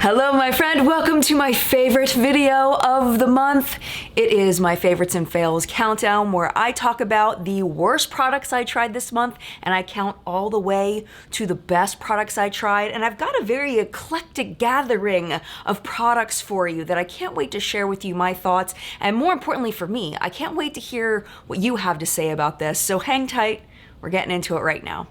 Hello, my friend. Welcome to my favorite video of the month. It is my favorites and fails countdown where I talk about the worst products I tried this month and I count all the way to the best products I tried. And I've got a very eclectic gathering of products for you that I can't wait to share with you my thoughts. And more importantly for me, I can't wait to hear what you have to say about this. So hang tight. We're getting into it right now.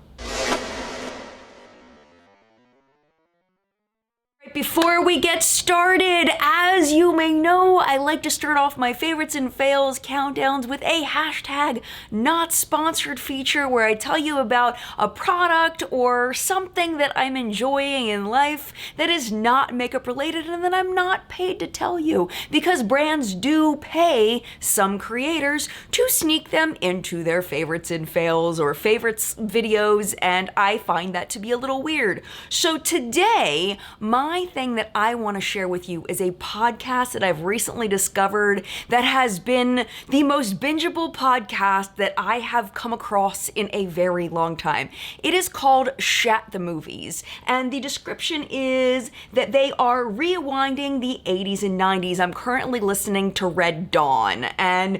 Before we get started, as you may know, I like to start off my favorites and fails countdowns with a hashtag not sponsored feature where I tell you about a product or something that I'm enjoying in life that is not makeup related and that I'm not paid to tell you, because brands do pay some creators to sneak them into their favorites and fails or favorites videos, and I find that to be a little weird. So today, my thing that I want to share with you is a podcast that I've recently discovered that has been the most bingeable podcast that I have come across in a very long time. It is called Shat the Movies, and the description is that they are rewinding the 80s and 90s. I'm currently listening to Red Dawn, and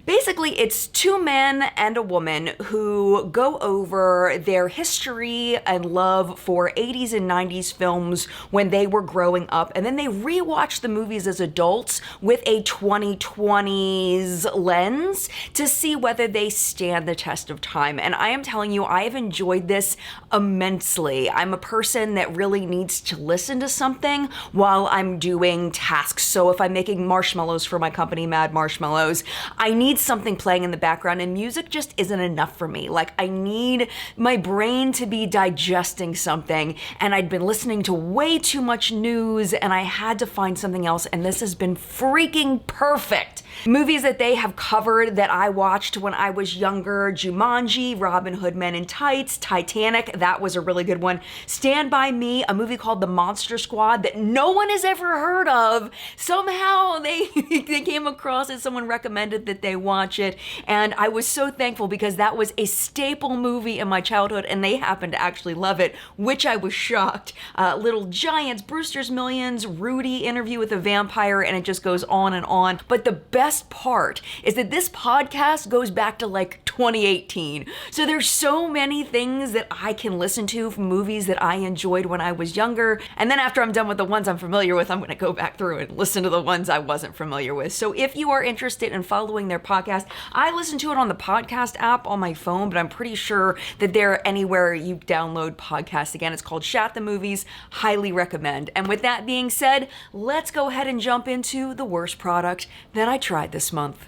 basically, it's two men and a woman who go over their history and love for 80s and 90s films when they were growing up, and then they rewatch the movies as adults with a 2020s lens to see whether they stand the test of time. And I am telling you, I have enjoyed this immensely. I'm a person that really needs to listen to something while I'm doing tasks. So if I'm making marshmallows for my company, Mad Marshmallows, I need something playing in the background, and music just isn't enough for me. Like, I need my brain to be digesting something, and I'd been listening to way too much news and I had to find something else, and this has been freaking perfect. Movies that they have covered that I watched when I was younger: Jumanji, Robin Hood Men in Tights, Titanic, that was a really good one, Stand By Me, a movie called The Monster Squad that no one has ever heard of. Somehow they came across it, someone recommended that they watch it, and I was so thankful because that was a staple movie in my childhood and they happened to actually love it, which I was shocked. Little Giants, Brewster's Millions, Rudy, Interview with a Vampire, and it just goes on and on. But the best part is that this podcast goes back to like 2018. So there's so many things that I can listen to from movies that I enjoyed when I was younger. And then after I'm done with the ones I'm familiar with, I'm going to go back through and listen to the ones I wasn't familiar with. So if you are interested in following their podcast, I listen to it on the podcast app on my phone, but I'm pretty sure that they're anywhere you download podcasts. Again, it's called Shat the Movies. Highly recommend. And with that being said, let's go ahead and jump into the worst product that I tried this month.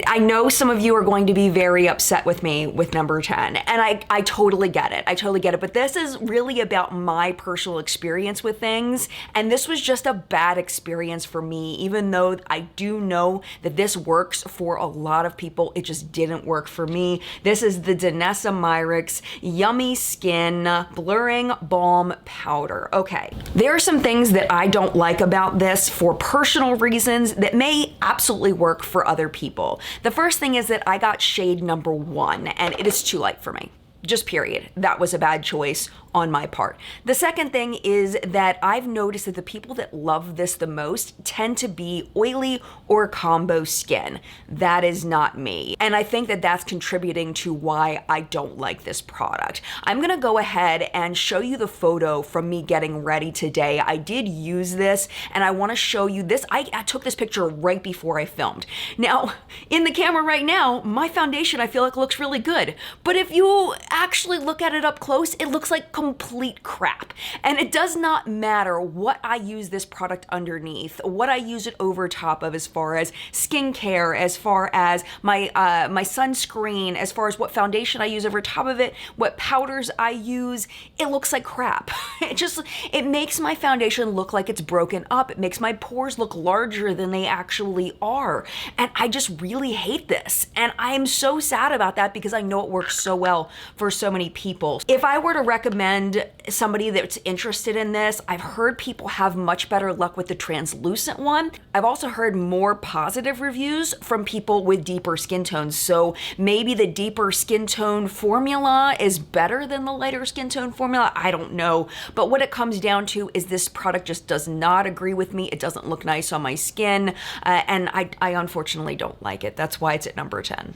I know some of you are going to be very upset with me with number 10, and I totally get it. I totally get it. But this is really about my personal experience with things, and this was just a bad experience for me. Even though I do know that this works for a lot of people, it just didn't work for me. This is the Danessa Myricks Yummy Skin Blurring Balm Powder. Okay, there are some things that I don't like about this for personal reasons that may absolutely work for other people. The first thing is that I got shade number 1, and it is too light for me. Just period. That was a bad choice on my part. The second thing is that I've noticed that the people that love this the most tend to be oily or combo skin. That is not me. And I think that that's contributing to why I don't like this product. I'm gonna go ahead and show you the photo from me getting ready today. I did use this, and I wanna show you this. I took this picture right before I filmed. Now, in the camera right now, my foundation I feel like looks really good. But if you actually look at it up close, it looks like complete crap. And it does not matter what I use this product underneath, what I use it over top of as far as skincare, as far as my sunscreen, as far as what foundation I use over top of it, what powders I use, it looks like crap. It makes my foundation look like it's broken up. It makes my pores look larger than they actually are. And I just really hate this. And I am so sad about that because I know it works so well for so many people. If I were to recommend somebody that's interested in this, I've heard people have much better luck with the translucent one. I've also heard more positive reviews from people with deeper skin tones. So maybe the deeper skin tone formula is better than the lighter skin tone formula. I don't know. But what it comes down to is this product just does not agree with me. It doesn't look nice on my skin. And I unfortunately don't like it. That's why it's at number 10.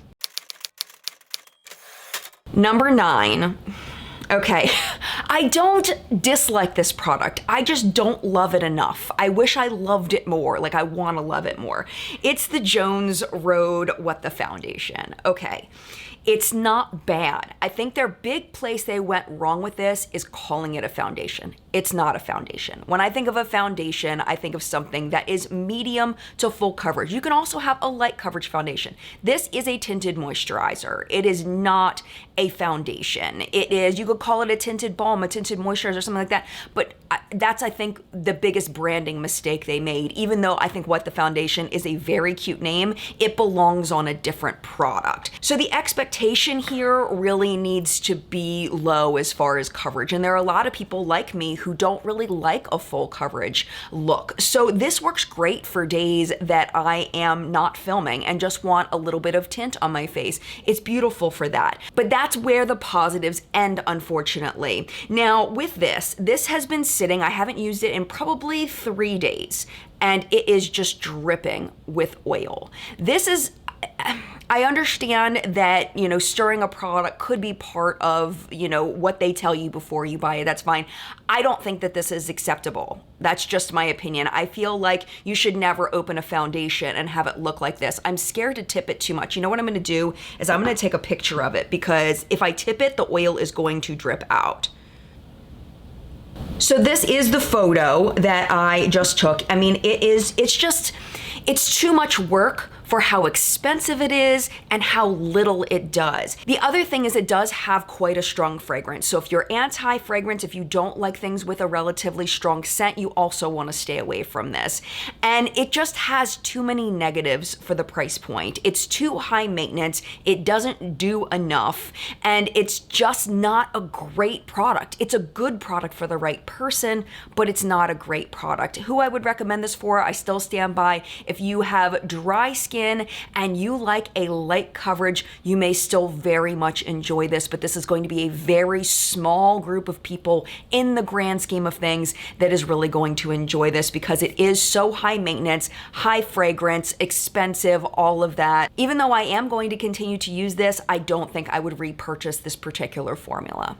Number 9. Okay, I don't dislike this product. I just don't love it enough. I wish I loved it more. Like, I want to love it more. It's the Jones Road What the Foundation. Okay. It's not bad. I think their big place they went wrong with this is calling it a foundation. It's not a foundation. When I think of a foundation, I think of something that is medium to full coverage. You can also have a light coverage foundation. This is a tinted moisturizer. It is not a foundation. It is, you could call it a tinted balm, a tinted moisturizer, or something like that. But that's, I think, the biggest branding mistake they made. Even though I think What the Foundation is a very cute name, it belongs on a different product. So the expectation here really needs to be low as far as coverage. And there are a lot of people like me who don't really like a full coverage look. So this works great for days that I am not filming and just want a little bit of tint on my face. It's beautiful for that. But that's where the positives end, unfortunately. Now with this has been sitting, I haven't used it in probably 3 days, and it is just dripping with oil. This is, I understand that, you know, stirring a product could be part of, you know, what they tell you before you buy it. That's fine. I don't think that this is acceptable. That's just my opinion. I feel like you should never open a foundation and have it look like this. I'm scared to tip it too much. You know what I'm going to do is I'm going to take a picture of it, because if I tip it, the oil is going to drip out. So this is the photo that I just took. I mean, it's too much work for how expensive it is and how little it does. The other thing is it does have quite a strong fragrance. So if you're anti-fragrance, if you don't like things with a relatively strong scent, you also want to stay away from this. And it just has too many negatives for the price point. It's too high maintenance. It doesn't do enough. And it's just not a great product. It's a good product for the right person, but it's not a great product. Who I would recommend this for, I still stand by. If you have dry skin and you like a light coverage, you may still very much enjoy this, but this is going to be a very small group of people in the grand scheme of things that is really going to enjoy this, because it is so high maintenance, high fragrance, expensive, all of that. Even though I am going to continue to use this, I don't think I would repurchase this particular formula.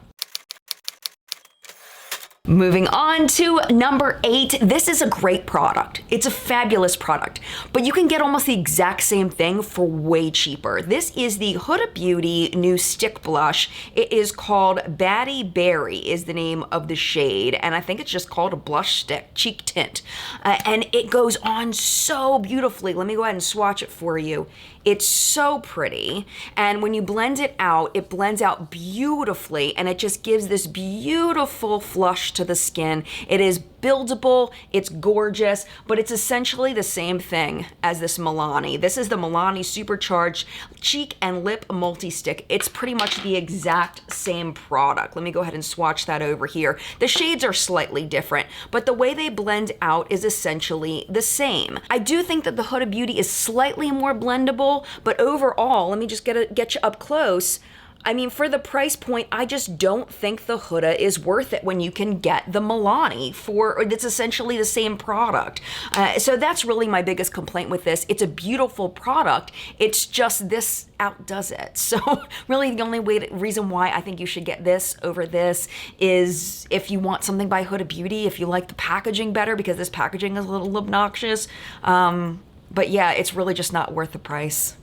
Moving on to number 8, this is a great product. It's a fabulous product, but you can get almost the exact same thing for way cheaper. This is the Huda Beauty new stick blush. It is called Batty Berry is the name of the shade, and I think it's just called a blush stick, cheek tint. And it goes on so beautifully. Let me go ahead and swatch it for you. It's so pretty, and when you blend it blends out beautifully, and it just gives this beautiful flush to the skin. It is buildable, it's gorgeous, but it's essentially the same thing as this Milani. This is the Milani Supercharged Cheek and Lip Multi-Stick. It's pretty much the exact same product. Let me go ahead and swatch that over here. The shades are slightly different, but the way they blend out is essentially the same. I do think that the Huda Beauty is slightly more blendable, but overall, let me just get you up close. I mean, for the price point, I just don't think the Huda is worth it when you can get the Milani for, it's essentially the same product. So that's really my biggest complaint with this. It's a beautiful product. It's just this outdoes it. So really the only reason why I think you should get this over this is if you want something by Huda Beauty, if you like the packaging better, because this packaging is a little obnoxious. But yeah, it's really just not worth the price.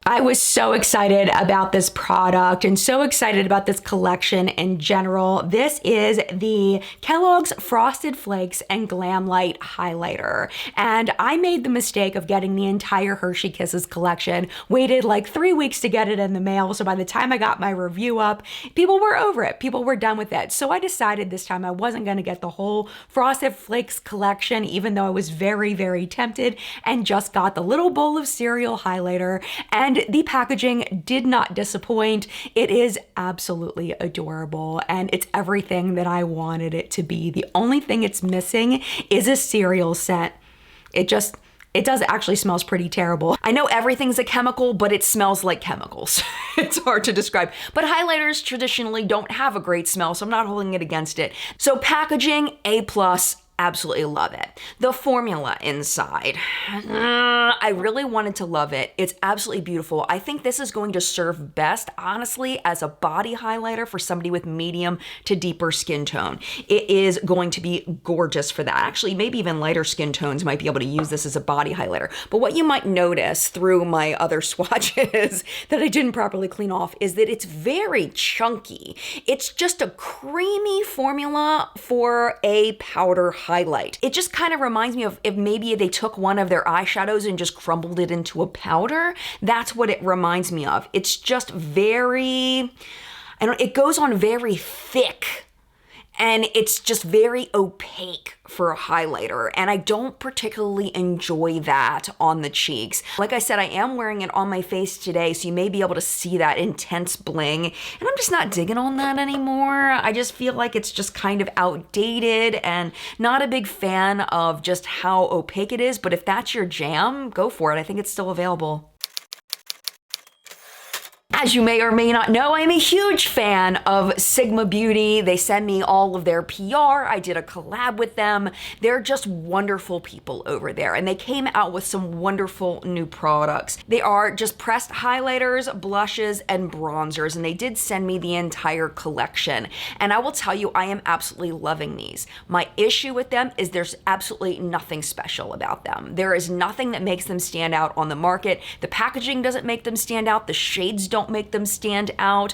I was so excited about this product and so excited about this collection in general. This is the Kellogg's Frosted Flakes and Glamlite highlighter. And I made the mistake of getting the entire Hershey Kisses collection, waited like 3 weeks to get it in the mail. So by the time I got my review up, people were over it. People were done with it. So I decided this time I wasn't going to get the whole Frosted Flakes collection, even though I was very, very tempted, and just got the little bowl of cereal highlighter. And And the packaging did not disappoint. It is absolutely adorable, and it's everything that I wanted it to be. The only thing it's missing is a cereal scent. It does actually smells pretty terrible. I know everything's a chemical, but it smells like chemicals. It's hard to describe. But highlighters traditionally don't have a great smell, so I'm not holding it against it. So packaging, A+. Absolutely love it. The formula inside, I really wanted to love it. It's absolutely beautiful. I think this is going to serve best, honestly, as a body highlighter for somebody with medium to deeper skin tone. It is going to be gorgeous for that. Actually, maybe even lighter skin tones might be able to use this as a body highlighter. But what you might notice through my other swatches that I didn't properly clean off is that it's very chunky. It's just a creamy formula for a powder highlight. It just kind of reminds me of if maybe they took one of their eyeshadows and just crumbled it into a powder. That's what it reminds me of. It's just very, it goes on very thick, and it's just very opaque for a highlighter, and I don't particularly enjoy that on the cheeks. Like I said, I am wearing it on my face today, so you may be able to see that intense bling, and I'm just not digging on that anymore. I just feel like it's just kind of outdated, and not a big fan of just how opaque it is, but if that's your jam, go for it. I think it's still available. As you may or may not know, I'm a huge fan of Sigma Beauty. They send me all of their PR. I did a collab with them. They're just wonderful people over there, and they came out with some wonderful new products. They are just pressed highlighters, blushes, and bronzers, and they did send me the entire collection. And I will tell you, I am absolutely loving these. My issue with them is there's absolutely nothing special about them. There is nothing that makes them stand out on the market. The packaging doesn't make them stand out. The shades don't make them stand out.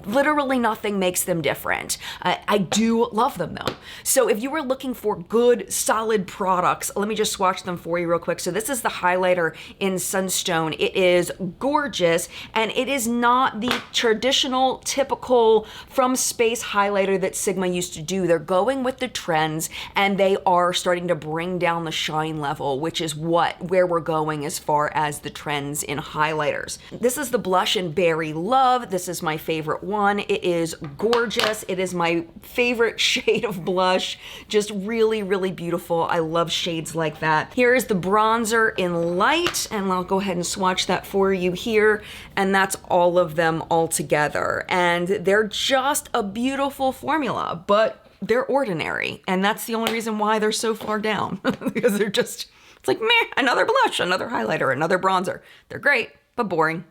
Literally nothing makes them different. I do love them though. So if you were looking for good, solid products, let me just swatch them for you real quick. So this is the highlighter in Sunstone. It is gorgeous, and it is not the traditional, typical from space highlighter that Sigma used to do. They're going with the trends, and they are starting to bring down the shine level, which is where we're going as far as the trends in highlighters. This is the blush in Berry Love. This is my favorite one. It is gorgeous. It is my favorite shade of blush. Just really, really beautiful. I love shades like that. Here is the bronzer in Light, and I'll go ahead and swatch that for you here. And that's all of them all together. And they're just a beautiful formula, but they're ordinary. And that's the only reason why they're so far down, because they're just, it's like, meh, another blush, another highlighter, another bronzer. They're great, but boring.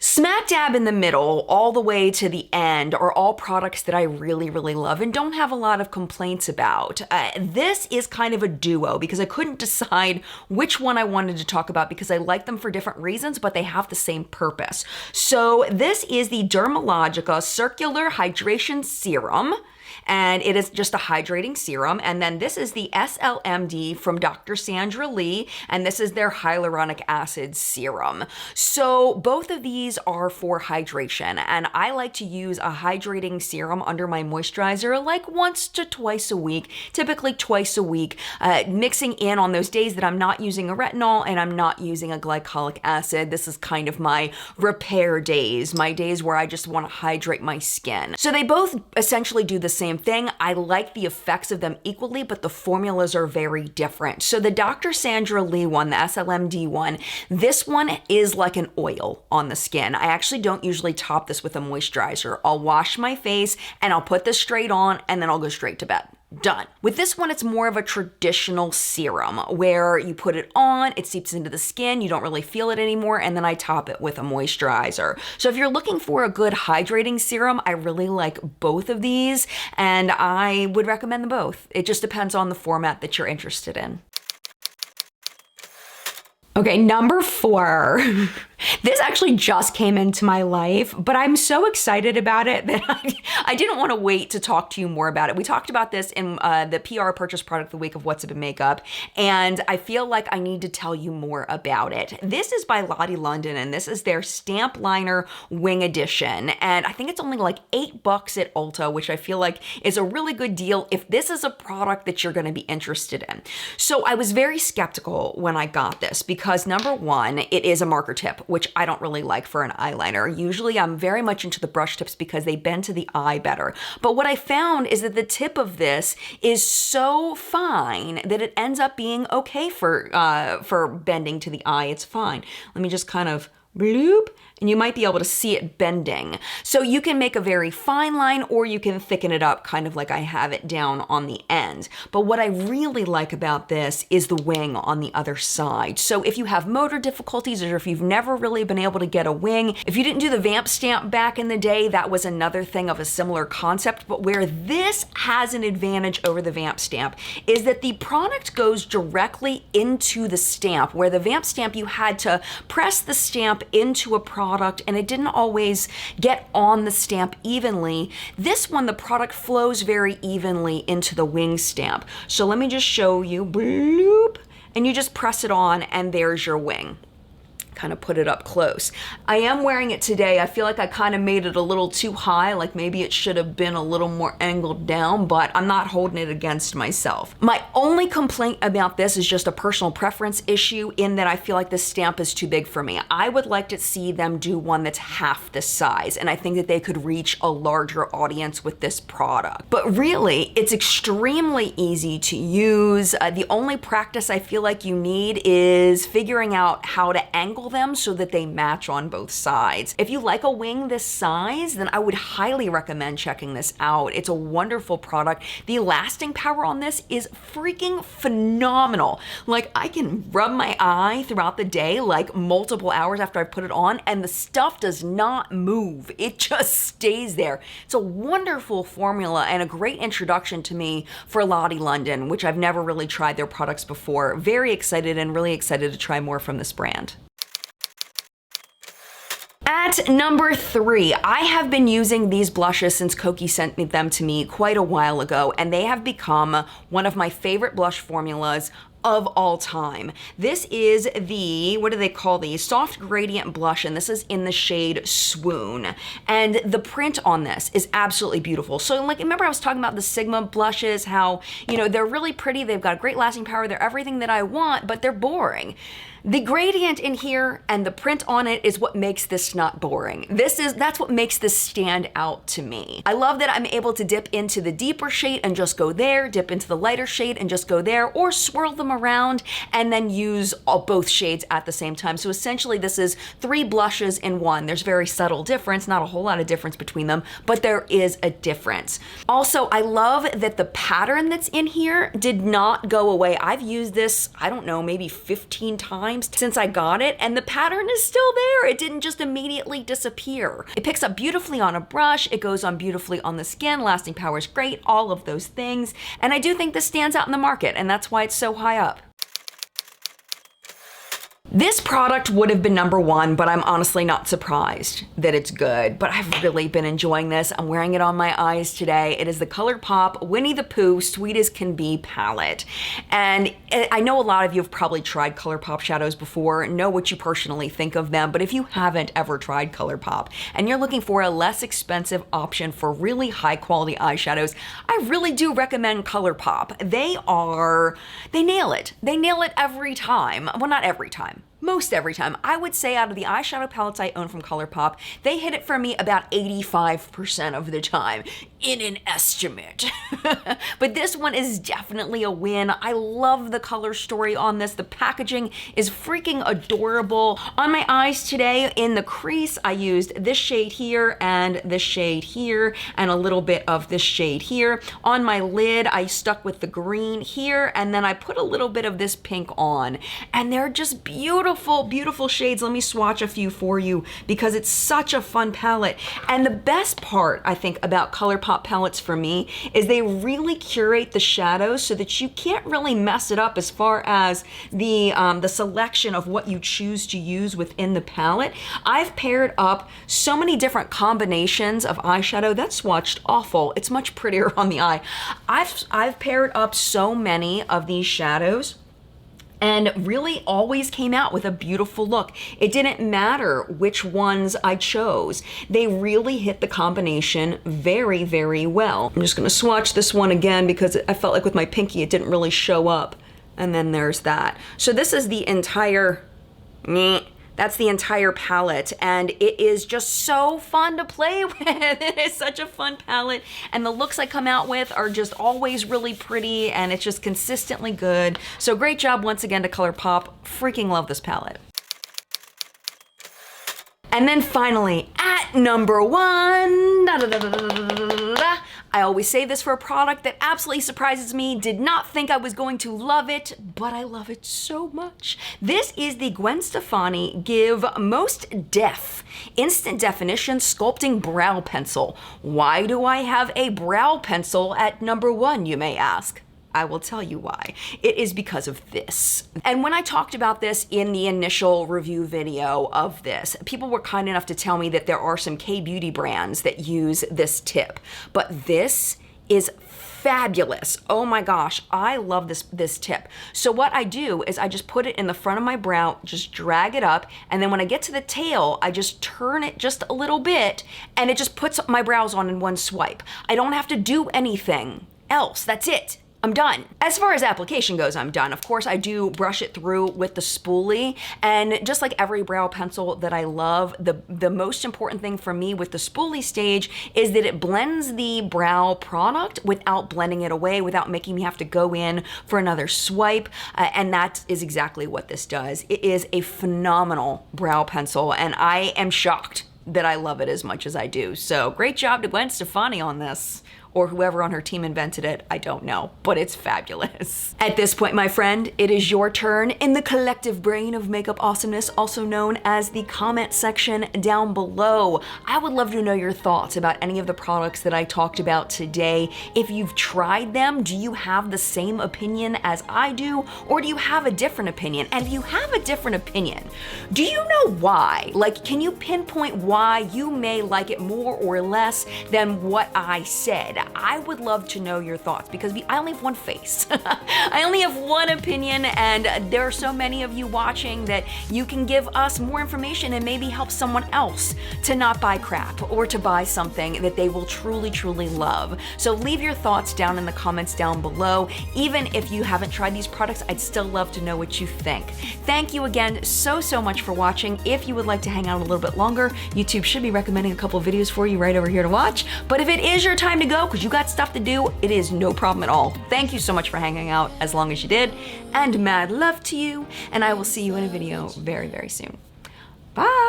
Smack dab in the middle, all the way to the end, are all products that I really, really love and don't have a lot of complaints about. This is kind of a duo because I couldn't decide which one I wanted to talk about because I like them for different reasons, but they have the same purpose. So this is the Dermalogica Circular Hydration Serum, and it is just a hydrating serum. And then this is the SLMD from Dr. Sandra Lee, and this is their hyaluronic acid serum. So both of these are for hydration, and I like to use a hydrating serum under my moisturizer like once to twice a week, typically twice a week, mixing in on those days that I'm not using a retinol and I'm not using a glycolic acid. This is kind of my repair days, my days where I just want to hydrate my skin. So they both essentially do the same thing. I like the effects of them equally, but the formulas are very different. So the Dr. Sandra Lee one, the SLMD one, this one is like an oil on the skin. I actually don't usually top this with a moisturizer. I'll wash my face and I'll put this straight on and then I'll go straight to bed. Done. With this one, it's more of a traditional serum where you put it on, it seeps into the skin, you don't really feel it anymore, and then I top it with a moisturizer. So if you're looking for a good hydrating serum, I really like both of these, and I would recommend them both. It just depends on the format that you're interested in. Okay, number 4. This actually just came into my life, but I'm so excited about it that I didn't want to wait to talk to you more about it. We talked about this in the PR purchase product of the week of What's Up in Makeup, and I feel like I need to tell you more about it. This is by Lottie London, and this is their Stamp Liner Wing Edition, and I think it's only like $8 at Ulta, which I feel like is a really good deal if this is a product that you're going to be interested in. So I was very skeptical when I got this because number one, it is a marker tip, which I don't really like for an eyeliner. Usually I'm very much into the brush tips because they bend to the eye better. But what I found is that the tip of this is so fine that it ends up being okay for bending to the eye. It's fine. Let me just kind of bloop, and you might be able to see it bending. So you can make a very fine line or you can thicken it up kind of like I have it down on the end. But what I really like about this is the wing on the other side. So if you have motor difficulties or if you've never really been able to get a wing, if you didn't do the vamp stamp back in the day, that was another thing of a similar concept. But where this has an advantage over the vamp stamp is that the product goes directly into the stamp, where the vamp stamp you had to press the stamp into a product and it didn't always get on the stamp evenly. This one, the product flows very evenly into the wing stamp. So let me just show you, bloop, and you just press it on and there's your wing. Kind of put it up close. I am wearing it today. I feel like I kind of made it a little too high, like maybe it should have been a little more angled down, but I'm not holding it against myself. My only complaint about this is just a personal preference issue in that I feel like this stamp is too big for me. I would like to see them do one that's half the size, and I think that they could reach a larger audience with this product. But really, it's extremely easy to use. The only practice I feel like you need is figuring out how to angle them so that they match on both sides. If you like a wing this size, then I would highly recommend checking this out. It's a wonderful product. The lasting power on this is freaking phenomenal. Like, I can rub my eye throughout the day, like multiple hours after I put it on, and the stuff does not move. It just stays there. It's a wonderful formula and a great introduction to me for Lottie London, which I've never really tried their products before. Very excited and really excited to try more from this brand. At number 3, I have been using these blushes since Kokie sent them to me quite a while ago, and they have become one of my favorite blush formulas of all time. This is the, what do they call these? Soft Gradient Blush, and this is in the shade Swoon. And the print on this is absolutely beautiful. So like, remember I was talking about the Sigma blushes, how, you know, they're really pretty, they've got great lasting power, they're everything that I want, but they're boring. The gradient in here and the print on it is what makes this not boring. That's what makes this stand out to me. I love that I'm able to dip into the deeper shade and just go there, dip into the lighter shade and just go there, or swirl them around and then use both shades at the same time. So essentially this is 3 blushes in one. There's very subtle difference, not a whole lot of difference between them, but there is a difference. Also, I love that the pattern that's in here did not go away. I've used this, I don't know, maybe 15 times since I got it, and the pattern is still there. It didn't just immediately disappear. It picks up beautifully on a brush, it goes on beautifully on the skin, lasting power is great, all of those things. And I do think this stands out in the market, and that's why it's so high up. This product would have been number 1, but I'm honestly not surprised that it's good, but I've really been enjoying this. I'm wearing it on my eyes today. It is the ColourPop Winnie the Pooh Sweet as Can Be palette. And I know a lot of you have probably tried ColourPop shadows before, know what you personally think of them, but if you haven't ever tried ColourPop and you're looking for a less expensive option for really high quality eyeshadows, I really do recommend ColourPop. They nail it. They nail it every time. Well, not every time. Most every time. I would say out of the eyeshadow palettes I own from ColourPop, they hit it for me about 85% of the time, in an estimate. But this one is definitely a win. I love the color story on this. The packaging is freaking adorable. On my eyes today, in the crease, I used this shade here and this shade here and a little bit of this shade here. On my lid, I stuck with the green here, and then I put a little bit of this pink on, and they're just beautiful. beautiful, beautiful shades. Let me swatch a few for you because it's such a fun palette. And the best part, I think, about ColourPop palettes for me is they really curate the shadows so that you can't really mess it up as far as the selection of what you choose to use within the palette. I've paired up so many different combinations of eyeshadow. That swatched awful. It's much prettier on the eye. I've paired up so many of these shadows and really always came out with a beautiful look. It didn't matter which ones I chose. They really hit the combination very, very well. I'm just gonna swatch this one again because I felt like with my pinky it didn't really show up. And then there's that. So this is the entire, that's the entire palette, and it is just so fun to play with. It is such a fun palette, and the looks I come out with are just always really pretty, and it's just consistently good. So great job once again to ColourPop. Freaking love this palette. And then finally, at number one, I always say this for a product that absolutely surprises me. Did not think I was going to love it, but I love it so much. This is the Gwen Stefani Give Most Def Instant Definition Sculpting Brow Pencil. Why do I have a brow pencil at number one, you may ask? I will tell you why. It is because of this. And when I talked about this in the initial review video of this, people were kind enough to tell me that there are some K-beauty brands that use this tip, but this is fabulous. Oh my gosh, I love this tip. So what I do is I just put it in the front of my brow, just drag it up, and then when I get to the tail, I just turn it just a little bit, and it just puts my brows on in one swipe. I don't have to do anything else. That's it. I'm done. As far as application goes, I'm done. Of course, I do brush it through with the spoolie, and just like every brow pencil that I love, the most important thing for me with the spoolie stage is that it blends the brow product without blending it away, without making me have to go in for another swipe, and that is exactly what this does. It is a phenomenal brow pencil, and I am shocked that I love it as much as I do. So great job to Gwen Stefani on this. Or whoever on her team invented it, I don't know, but it's fabulous. At this point, my friend, it is your turn in the collective brain of makeup awesomeness, also known as the comment section down below. I would love to know your thoughts about any of the products that I talked about today. If you've tried them, do you have the same opinion as I do, or do you have a different opinion? And if you have a different opinion, do you know why? Like, can you pinpoint why you may like it more or less than what I said? I would love to know your thoughts because I only have one face. I only have one opinion, and there are so many of you watching that you can give us more information and maybe help someone else to not buy crap or to buy something that they will truly, truly love. So leave your thoughts down in the comments down below. Even if you haven't tried these products, I'd still love to know what you think. Thank you again so much for watching. If you would like to hang out a little bit longer, YouTube should be recommending a couple videos for you right over here to watch. But if it is your time to go, because you got stuff to do, it is no problem at all. Thank you so much for hanging out as long as you did, and mad love to you, and I will see you in a video very, very soon. Bye!